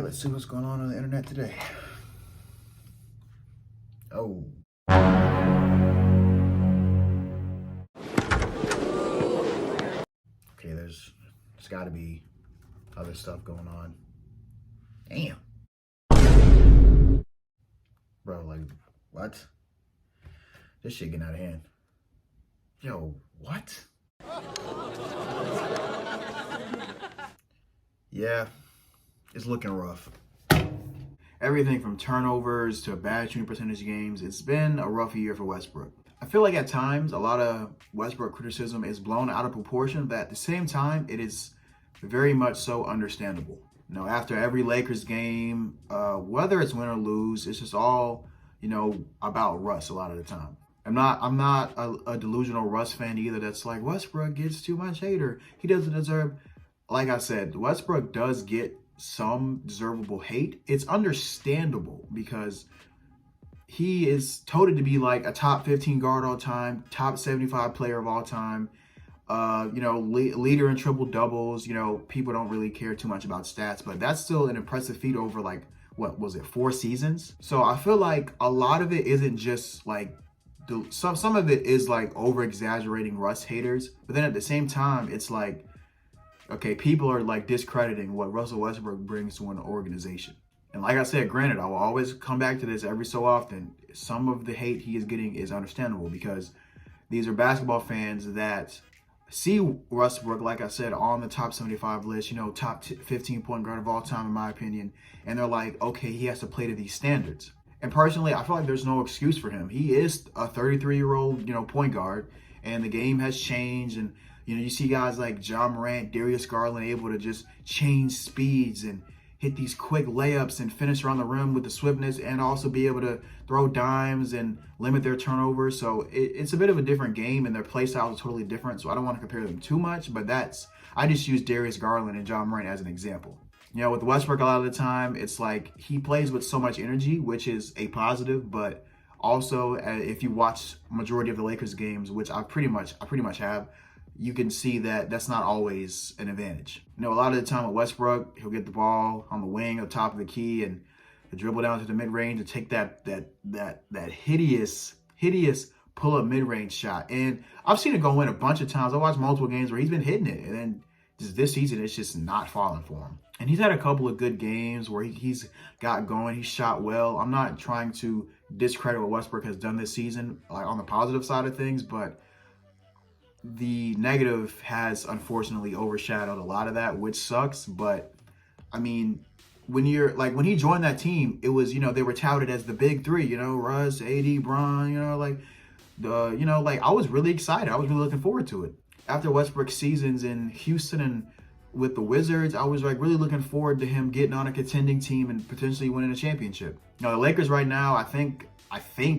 let's see what's going on the internet today. Oh. Okay, there's got to be other stuff going on. Damn. Bro, like, what? This shit getting out of hand. Yo, what? Yeah, it's looking rough. Everything from turnovers to bad shooting percentage games, it's been a rough year for Westbrook. I feel like at times a lot of Westbrook criticism is blown out of proportion, but at the same time, it is very much so understandable. You know, after every Lakers game, whether it's win or lose, it's just all, about Russ a lot of the time. I'm not a delusional Russ fan either that's like, Westbrook gets too much hate or he doesn't deserve. Like I said, Westbrook does get some deservable hate. It's understandable because he is touted to be like a top 15 guard all time, top 75 player of all time, leader in triple doubles. People don't really care too much about stats, but that's still an impressive feat over like, what was it, 4 seasons? So I feel like a lot of it isn't just like, some of it is like over exaggerating Russ haters, but then at the same time, it's like, okay, people are like discrediting what Russell Westbrook brings to an organization. And like I said, granted, I will always come back to this every so often. Some of the hate he is getting is understandable because these are basketball fans that see Westbrook, like I said, on the top 75 list, top 15 point guard of all time, in my opinion. And they're like, okay, he has to play to these standards. And personally, I feel like there's no excuse for him. He is a 33-year-old, point guard, and the game has changed. And, you see guys like Ja Morant, Darius Garland able to just change speeds and hit these quick layups and finish around the rim with the swiftness and also be able to throw dimes and limit their turnovers. So it's a bit of a different game and their play style is totally different. So I don't want to compare them too much, but I just use Darius Garland and Ja Morant as an example. With Westbrook, a lot of the time, it's like he plays with so much energy, which is a positive, but also if you watch majority of the Lakers games, which I pretty much have, you can see that that's not always an advantage. A lot of the time with Westbrook, he'll get the ball on the wing or top of the key and dribble down to the mid-range and take that hideous pull-up mid-range shot. And I've seen it go in a bunch of times. I watched multiple games where he's been hitting it, and then just this season, it's just not falling for him. And he's had a couple of good games where he's got going. He shot well. I'm not trying to discredit what Westbrook has done this season, like on the positive side of things, but the negative has unfortunately overshadowed a lot of that, which sucks. But I mean, when he joined that team, it was, they were touted as the big three, Russ, AD, Bron, I was really excited. I was really looking forward to it. After Westbrook's seasons in Houston and with the Wizards, I was like really looking forward to him getting on a contending team and potentially winning a championship. The Lakers right now, I think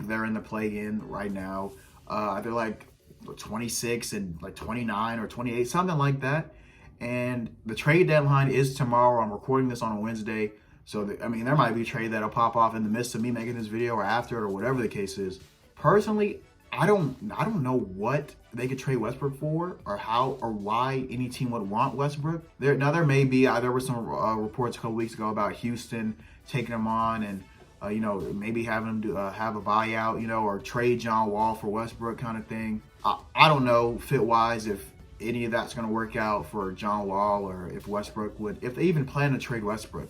they're in the play-in right now. They're like 26 and like 29 or 28, something like that. And the trade deadline is tomorrow. I'm recording this on a Wednesday. So, there might be a trade that'll pop off in the midst of me making this video or after it or whatever the case is. Personally, I don't know what they could trade Westbrook for or how or why any team would want Westbrook. There may be, there were some reports a couple weeks ago about Houston taking him on and, maybe having him have a buyout, or trade John Wall for Westbrook kind of thing. I don't know fit-wise if any of that's going to work out for John Wall or if if they even plan to trade Westbrook,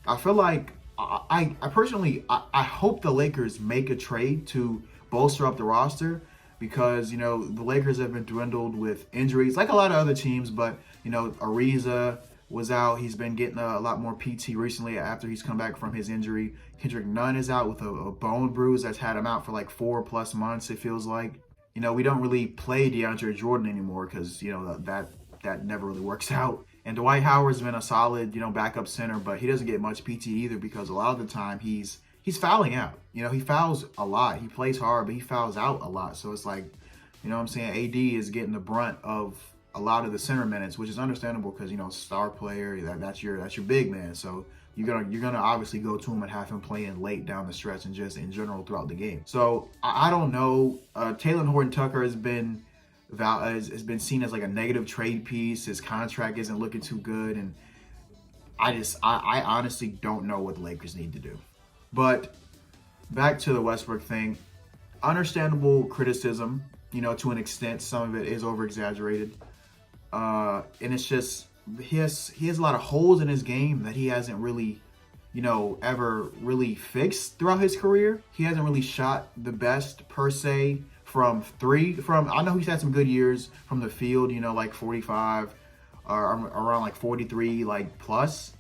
I feel like, I personally hope the Lakers make a trade to bolster up the roster because, the Lakers have been dwindled with injuries like a lot of other teams, but, Ariza was out. He's been getting a lot more PT recently after he's come back from his injury. Kendrick Nunn is out with a bone bruise that's had him out for like 4+ months, it feels like. We don't really play DeAndre Jordan anymore because, that never really works out. And Dwight Howard's been a solid, backup center, but he doesn't get much PT either because a lot of the time he's fouling out. He fouls a lot. He plays hard, but he fouls out a lot. So it's like, AD is getting the brunt of a lot of the center minutes, which is understandable because, star player, that's your big man. So you're gonna obviously go to him and have him playing late down the stretch and just in general throughout the game. So I don't know. Taylor Horton-Tucker has been seen as like a negative trade piece. His contract isn't looking too good, and I honestly don't know what the Lakers need to do. But back to the Westbrook thing, understandable criticism, to an extent. Some of it is over exaggerated. And it's just, he has a lot of holes in his game that he hasn't really, ever really fixed throughout his career. He hasn't really shot the best per se from three. I know he's had some good years from the field, like 45 or around like 43, like plus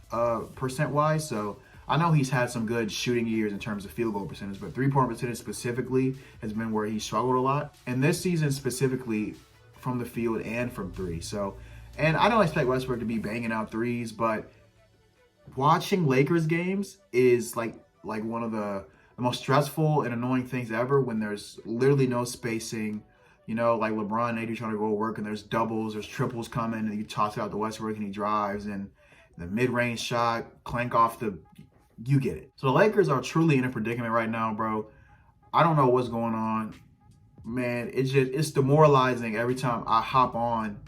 percent wise. So I know he's had some good shooting years in terms of field goal percentage, but 3-point percentage specifically has been where he struggled a lot. And this season specifically, from the field and from three. So, and I don't expect Westbrook to be banging out threes, but watching Lakers games is like one of the most stressful and annoying things ever, when there's literally no spacing. Like LeBron and AD trying to go to work, and there's doubles, there's triples coming, and you toss it out to Westbrook and he drives, and the mid-range shot, clank off you get it. So the Lakers are truly in a predicament right now, bro. I don't know what's going on. Man, it's demoralizing every time I hop on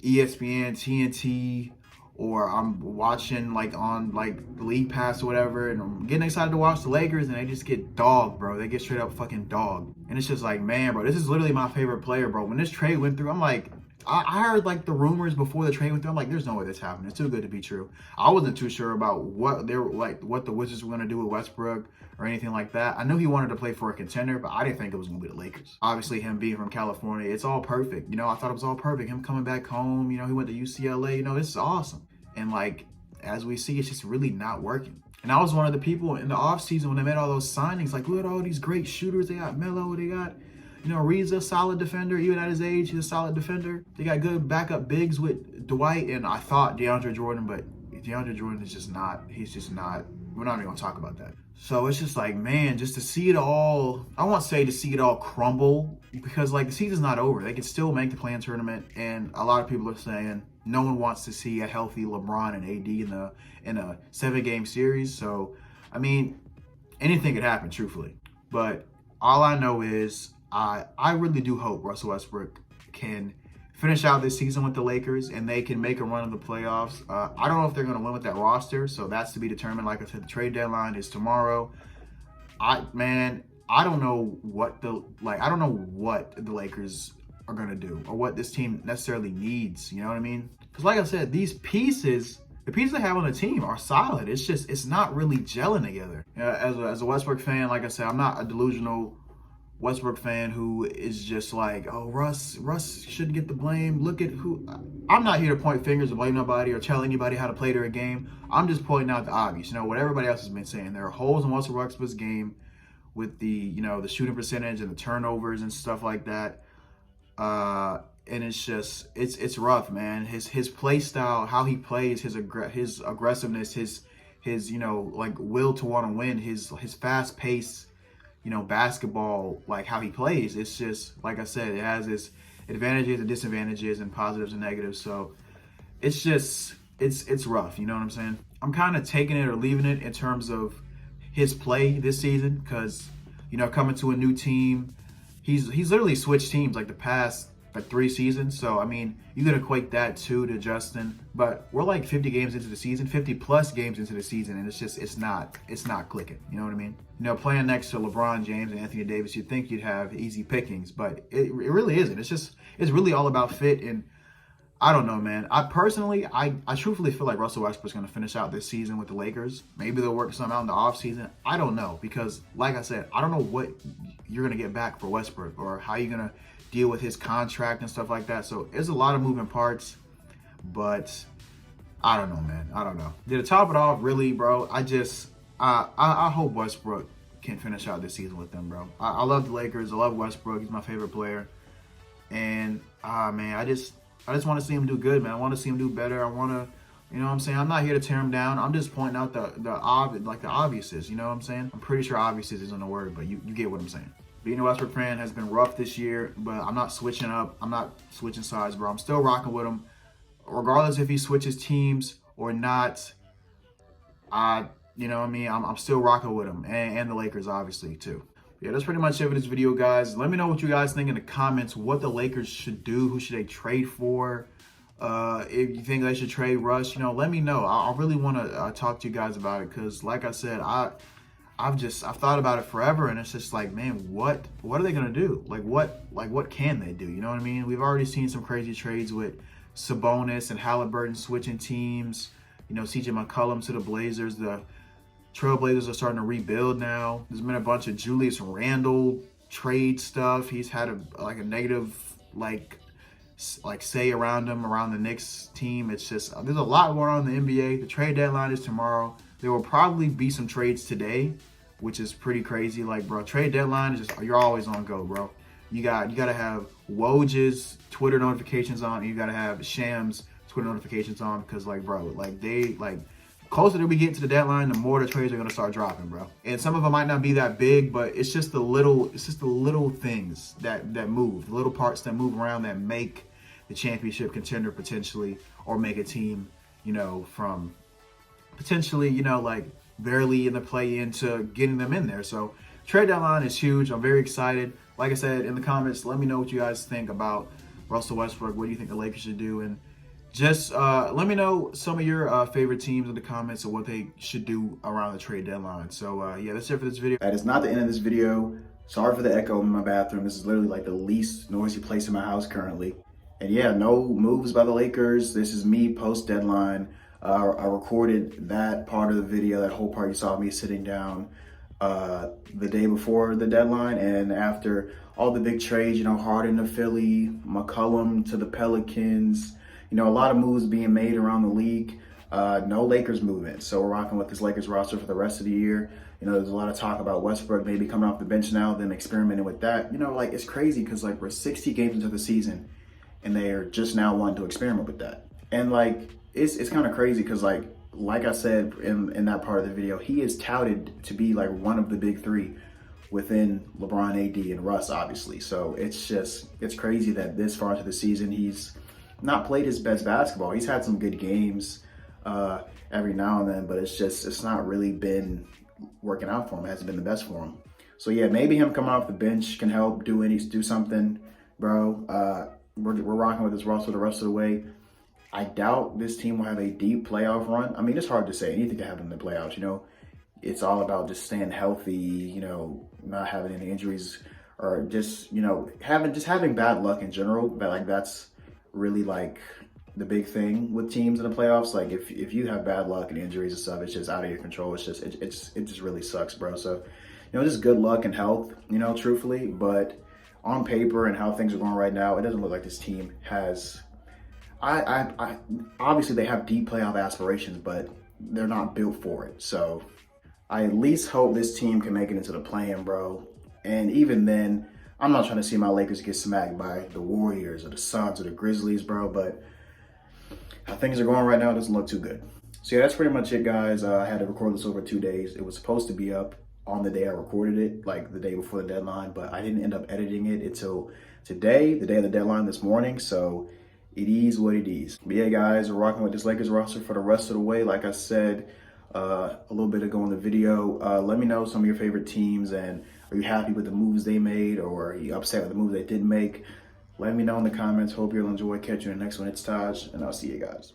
ESPN, TNT, or I'm watching on League Pass or whatever, and I'm getting excited to watch the Lakers, and they just get dogged, bro. They get straight up fucking dogged. And it's just like, man, bro, this is literally my favorite player, bro. When this trade went through, I'm like, I heard the rumors before the trade went through. I'm like, there's no way this happened. It's too good to be true. I wasn't too sure about what the Wizards were gonna do with Westbrook or anything like that. I knew he wanted to play for a contender, but I didn't think it was gonna be the Lakers. Obviously, him being from California, it's all perfect. I thought it was all perfect. Him coming back home, he went to UCLA. This is awesome. And as we see, it's just really not working. And I was one of the people in the offseason when they made all those signings, look at all these great shooters. They got Melo, they got Reed's a solid defender. Even at his age, he's a solid defender. They got good backup bigs with Dwight, and I thought DeAndre Jordan, but DeAndre Jordan is just not. He's just not. We're not even going to talk about that. So it's just man, just to see it all, I won't say to see it all crumble, because the season's not over. They can still make the play-in tournament, and a lot of people are saying no one wants to see a healthy LeBron and AD in a 7-game series. So, I mean, anything could happen, truthfully. But all I know is I really do hope Russell Westbrook can finish out this season with the Lakers and they can make a run of the playoffs. I don't know if they're going to win with that roster, so that's to be determined. Like I said, the trade deadline is tomorrow. I don't know what the Lakers are going to do or what this team necessarily needs. You know what I mean? Because like I said, the pieces they have on the team are solid. It's not really gelling together. As a Westbrook fan, like I said, I'm not a delusional Westbrook fan who is just oh, Russ shouldn't get the blame. Look at who. I'm not here to point fingers or blame nobody or tell anybody how to play their game. I'm just pointing out the obvious. What everybody else has been saying. There are holes in Russell Westbrook's game with the the shooting percentage and the turnovers and stuff like that. And it's just it's rough, man. His play style, how he plays, his aggressiveness, his will to want to win, his fast pace. Basketball, how he plays, it's just, like I said, it has its advantages and disadvantages and positives and negatives. So it's just, it's rough. You know what I'm saying? I'm kind of taking it or leaving it in terms of his play this season because, coming to a new team, he's literally switched teams the past 3 seasons. So, I mean, you could equate that too to Justin, but we're 50 games into the season, 50 plus games into the season, and it's not clicking. You know what I mean? Playing next to LeBron James and Anthony Davis, you'd think you'd have easy pickings, but it really isn't. It's really all about fit. And I don't know, man. I truthfully feel like Russell Westbrook's going to finish out this season with the Lakers. Maybe they'll work something out in the offseason. I don't know, because like I said, I don't know what you're going to get back for Westbrook or how you're going to deal with his contract and stuff like that. So there's a lot of moving parts, but I don't know, man. I don't know. To top it off, really, bro, I hope Westbrook can finish out this season with them, bro. I love the Lakers. I love Westbrook. He's my favorite player. And, man, I just want to see him do good, man. I want to see him do better. I want to, you know what I'm saying? I'm not here to tear him down. I'm just pointing out the obviouses, you know what I'm saying? I'm pretty sure obviouses isn't a word, but you get what I'm saying. Being a Westbrook fan has been rough this year, but I'm not switching up. I'm not switching sides, bro. I'm still rocking with him. Regardless if he switches teams or not, you know what I mean? I'm still rocking with him, and the Lakers, obviously, too. Yeah, that's pretty much it for this video, guys. Let me know what you guys think in the comments, what the Lakers should do. Who should they trade for? If you think they should trade Russ, let me know. I really want to talk to you guys about it because, like I said, I've thought about it forever, and it's just like, man, what are they gonna do? What can they do? You know what I mean? We've already seen some crazy trades with Sabonis and Halliburton switching teams. CJ McCollum to the Blazers. The Trailblazers are starting to rebuild now. There's been a bunch of Julius Randle trade stuff. He's had a negative say around him, around the Knicks team. It's just, there's a lot going on in the NBA. The trade deadline is tomorrow. There will probably be some trades today, which is pretty crazy. Bro, trade deadline is just, you're always on go, bro. You got to have Woj's Twitter notifications on, and you got to have Sham's Twitter notifications on, because closer that we get to the deadline, the more the trades are gonna start dropping, bro. And some of them might not be that big, but it's just the little things that move, the little parts that move around that make the championship contender potentially, or make a team, from potentially, barely in the play into getting them in there. So trade deadline is huge. I'm very excited. Like I said, in the comments, let me know what you guys think about Russell Westbrook. What do you think the Lakers should do? And just let me know some of your favorite teams in the comments of what they should do around the trade deadline. So yeah, that's it for this video. That is not the end of this video. Sorry for the echo in my bathroom. This is literally the least noisy place in my house currently. And yeah, no moves by the Lakers. This is me post deadline. I recorded that part of the video, that whole part you saw me sitting down the day before the deadline, and after all the big trades, Harden to Philly, McCollum to the Pelicans, a lot of moves being made around the league. No Lakers movement. So we're rocking with this Lakers roster for the rest of the year. There's a lot of talk about Westbrook maybe coming off the bench now, then experimenting with that. It's crazy because we're 60 games into the season and they are just now wanting to experiment with that. And it's kind of crazy because like I said in that part of the video, he is touted to be one of the big three within LeBron, AD, and Russ, obviously. So it's crazy that this far into the season, he's not played his best basketball. He's had some good games every now and then, but it's not really been working out for him. It hasn't been the best for him. So yeah, maybe him coming off the bench can help do something, bro. We're rocking with this Russell the rest of the way. I doubt this team will have a deep playoff run. I mean, it's hard to say. Anything can happen in the playoffs, It's all about just staying healthy, not having any injuries, or just, having bad luck in general. But that's really the big thing with teams in the playoffs. If you have bad luck and injuries and stuff, it's just out of your control. It just really sucks, bro. So, just good luck and health, truthfully. But on paper and how things are going right now, it doesn't look like this team has. I obviously they have deep playoff aspirations, but they're not built for it. So I at least hope this team can make it into the play-in, bro. And even then, I'm not trying to see my Lakers get smacked by the Warriors or the Suns or the Grizzlies, bro. But how things are going right now, it doesn't look too good. So yeah, that's pretty much it, guys. I had to record this over 2 days. It was supposed to be up on the day I recorded it, the day before the deadline, but I didn't end up editing it until today, the day of the deadline this morning. So it is what it is. But yeah, guys, we're rocking with this Lakers roster for the rest of the way. Like I said a little bit ago in the video, let me know some of your favorite teams, and are you happy with the moves they made, or are you upset with the moves they didn't make? Let me know in the comments. Hope you'll enjoy. Catch you in the next one. It's Taj, and I'll see you guys.